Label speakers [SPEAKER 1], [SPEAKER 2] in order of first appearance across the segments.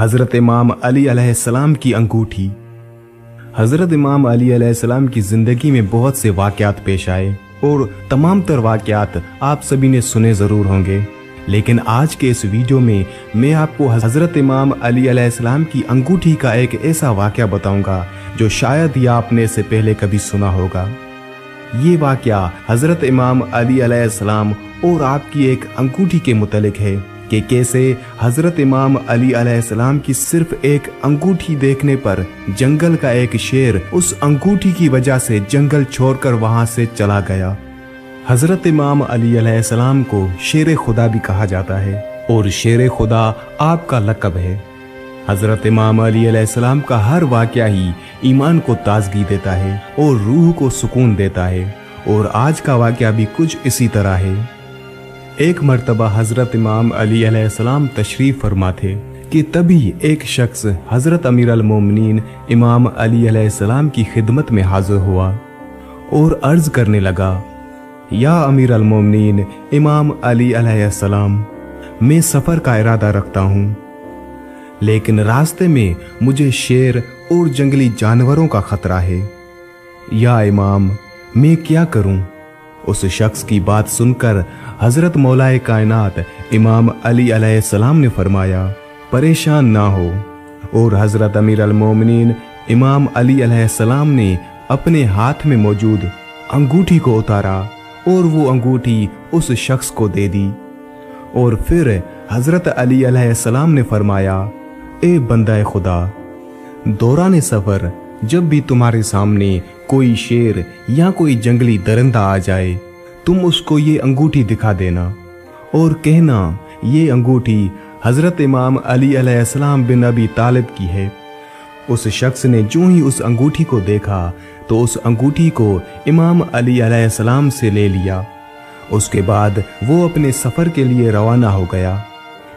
[SPEAKER 1] हज़रत इमाम अली अलैहिस्सलाम की अंगूठी। हज़रत इमाम अली अलैहिस्सलाम की ज़िंदगी में बहुत से वाक़यात पेश आए और तमाम तर वाक़यात आप सभी ने सुने ज़रूर होंगे, लेकिन आज के इस वीडियो में मैं आपको हज़रत इमाम अली अलैहिस्सलाम की अंगूठी का एक ऐसा वाक़या बताऊंगा जो शायद ही आपने इससे पहले कभी सुना होगा। ये वाक़या हज़रत इमाम अली अलैहिस्सलाम और आपकी एक अंगूठी के मुतल्लिक है कि कैसे हज़रत इमाम अली अलैहिस्सलाम की सिर्फ एक अंगूठी देखने पर जंगल का एक शेर उस अंगूठी की वजह से जंगल छोड़कर वहां से चला गया। हज़रत इमाम अली अलैहिस्सलाम को शेर खुदा भी कहा जाता है और शेर खुदा आपका लक़ब है। हज़रत इमाम अली अलैहिस्सलाम का हर वाक़या ही ईमान को ताज़गी देता है और रूह को सुकून देता है, और आज का वाक़या भी कुछ इसी तरह है। एक मर्तबा हज़रत इमाम अली अलैहिस्सलाम तशरीफ़ फरमा थे कि तभी एक शख्स हज़रत अमीर अल-मोमिनीन इमाम अली अलैहिस्सलाम की खिदमत में हाजिर हुआ और अर्ज़ करने लगा, या अमीर अल-मोमिनीन इमाम अली अलैहिस्सलाम, मैं सफ़र का इरादा रखता हूँ, लेकिन रास्ते में मुझे शेर और जंगली जानवरों का ख़तरा है। या इमाम, मैं क्या करूँ? उस शख्स की बात सुनकर हज़रत मौलाए कायनात इमाम अली अलैहिस्सलाम ने फरमाया, परेशान ना हो। और हज़रत अमीर अल-मोमिनीन इमाम अली अलैहिस्सलाम ने अपने हाथ में मौजूद अंगूठी को उतारा और वो अंगूठी उस शख्स को दे दी। और फिर हज़रत अली अलैहिस्सलाम ने फरमाया, ए बंदा खुदा, दौरान सफ़र जब भी तुम्हारे सामने कोई शेर या कोई जंगली दरिंदा आ जाए, तुम उसको ये अंगूठी दिखा देना और कहना ये अंगूठी हज़रत इमाम अली अलैहिस्सलाम बिन अबी तालिब की है। उस शख्स ने जो ही उस अंगूठी को देखा तो उस अंगूठी को इमाम अली अलैहिस्सलाम से ले लिया। उसके बाद वो अपने सफ़र के लिए रवाना हो गया।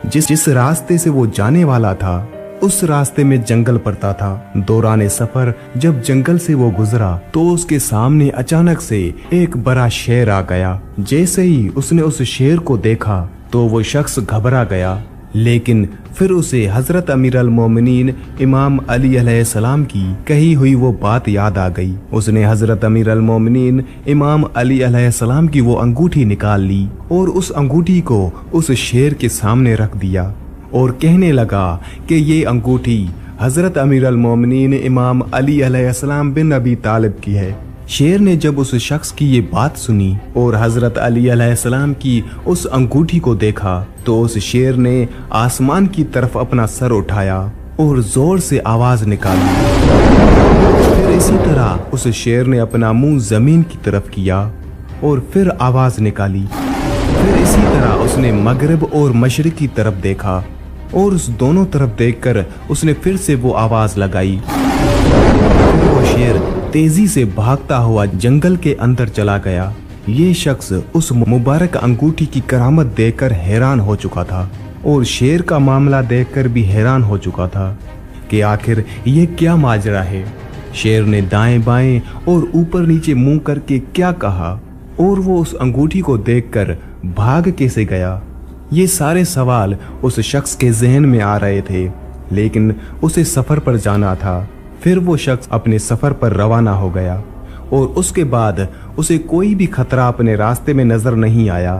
[SPEAKER 1] जिस रास्ते से वो जाने वाला था उस रास्ते में जंगल पड़ता था। दौरान सफर जब जंगल से वो गुजरा तो उसके सामने अचानक से एक बड़ा शेर आ गया। जैसे ही उसने उस शेर को देखा तो वो शख्स घबरा गया, लेकिन फिर उसे हज़रत अमीर अल-मोमिनीन इमाम अली अलैहिस्सलाम की कही हुई वो बात याद आ गई। उसने हज़रत अमीर अल-मोमिनीन इमाम अली अलैहिस्सलाम की वो अंगूठी निकाल ली और उस अंगूठी को उस शेर के सामने रख दिया और कहने लगा कि ये अंगूठी हज़रत अमीर अल-मोमिनीन इमाम अली अलैहिस्सलाम बिन अबी तालिब की है। शेर ने जब उस शख्स की ये बात सुनी और हज़रत अली अलैहिस्सलाम की उस अंगूठी को देखा तो उस शेर ने आसमान की तरफ अपना सर उठाया और जोर से आवाज़ निकाली। फिर इसी तरह उस शेर ने अपना मुंह ज़मीन की तरफ किया और फिर आवाज़ निकाली। फिर इसी तरह उसने मगरिब और मशरिक की तरफ देखा और उस दोनों तरफ देखकर उसने फिर से वो आवाज़ लगाई। फिर वो शेर तेजी से भागता हुआ जंगल के अंदर चला गया। ये शख्स उस मुबारक अंगूठी की करामत देखकर हैरान हो चुका था और शेर का मामला देखकर भी हैरान हो चुका था कि आखिर ये क्या माजरा है। शेर ने दाएं बाएं और ऊपर नीचे मुंह करके क्या कहा और वो उस अंगूठी को देखकर भाग कैसे गया। ये सारे सवाल उस शख्स के जहन में आ रहे थे, लेकिन उसे सफ़र पर जाना था। फिर वो शख्स अपने सफ़र पर रवाना हो गया और उसके बाद उसे कोई भी खतरा अपने रास्ते में नज़र नहीं आया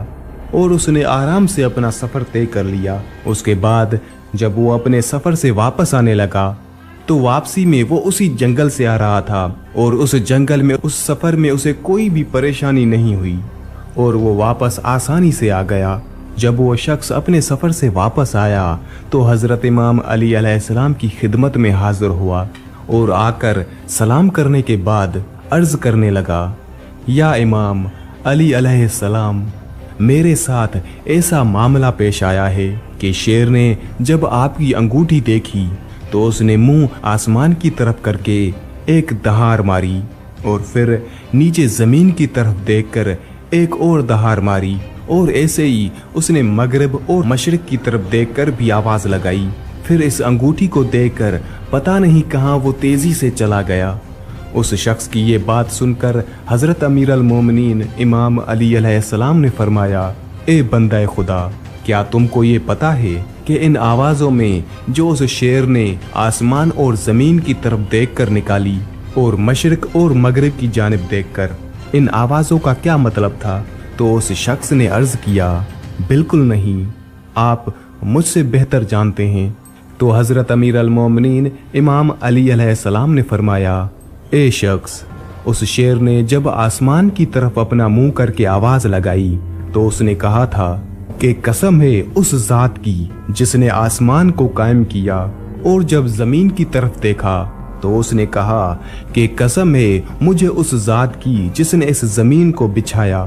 [SPEAKER 1] और उसने आराम से अपना सफ़र तय कर लिया। उसके बाद जब वो अपने सफ़र से वापस आने लगा तो वापसी में वो उसी जंगल से आ रहा था और उस जंगल में उस सफ़र में उसे कोई भी परेशानी नहीं हुई और वो वापस आसानी से आ गया। जब वो शख्स अपने सफ़र से वापस आया तो हज़रत इमाम अली अलैहिस्सलाम की खिदमत में हाजिर हुआ और आकर सलाम करने के बाद अर्ज़ करने लगा, या इमाम अली अलैहिस्सलाम, मेरे साथ ऐसा मामला पेश आया है कि शेर ने जब आपकी अंगूठी देखी तो उसने मुंह आसमान की तरफ करके एक दहाड़ मारी और फिर नीचे ज़मीन की तरफ देखकर एक और दहाड़ मारी और ऐसे ही उसने मगरिब और मशरिक की तरफ देखकर भी आवाज़ लगाई। फिर इस अंगूठी को देखकर पता नहीं कहाँ वो तेज़ी से चला गया। उस शख्स की ये बात सुनकर हज़रत अमीर अल-मोमिनीन इमाम अली अलैहिस्सलाम ने फरमाया, ए बंदा खुदा, क्या तुमको ये पता है कि इन आवाज़ों में जो उस शेर ने आसमान और ज़मीन की तरफ देखकर निकाली और मशरिक और मगरिब की जानिब देखकर, इन आवाज़ों का क्या मतलब था? तो उस शख्स ने अर्ज़ किया, बिल्कुल नहीं, आप मुझसे बेहतर जानते हैं। तो हज़रत अमीर अल मोमिनीन इमाम अली अलैहिस्सलाम ने फरमाया, ए शख्स, उस शेर ने जब आसमान की तरफ अपना मुंह करके आवाज़ लगाई तो उसने कहा था कि कसम है उस ज़ात की जिसने आसमान को कायम किया, और जब ज़मीन की तरफ देखा तो उसने कहा कि कसम है मुझे उस ज़ात की जिसने इस ज़मीन को बिछाया,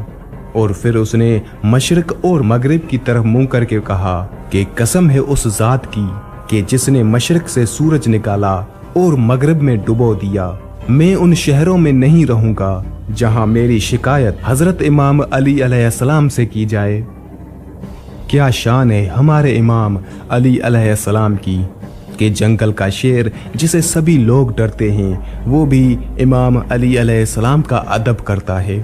[SPEAKER 1] और फिर उसने मशरिक और मगरिब की तरफ मुंह करके कहा कि कसम है उस ज़ात की कि जिसने मशरिक से सूरज निकाला और मगरिब में डुबो दिया। मैं उन शहरों में नहीं रहूंगा जहां मेरी शिकायत हजरत इमाम अली अलैहिस्सलाम से की जाए। क्या शान है हमारे इमाम अली अलैहिस्सलाम की कि जंगल का शेर जिसे सभी लोग डरते हैं वो भी इमाम अली अलैहिस्सलाम का अदब करता है।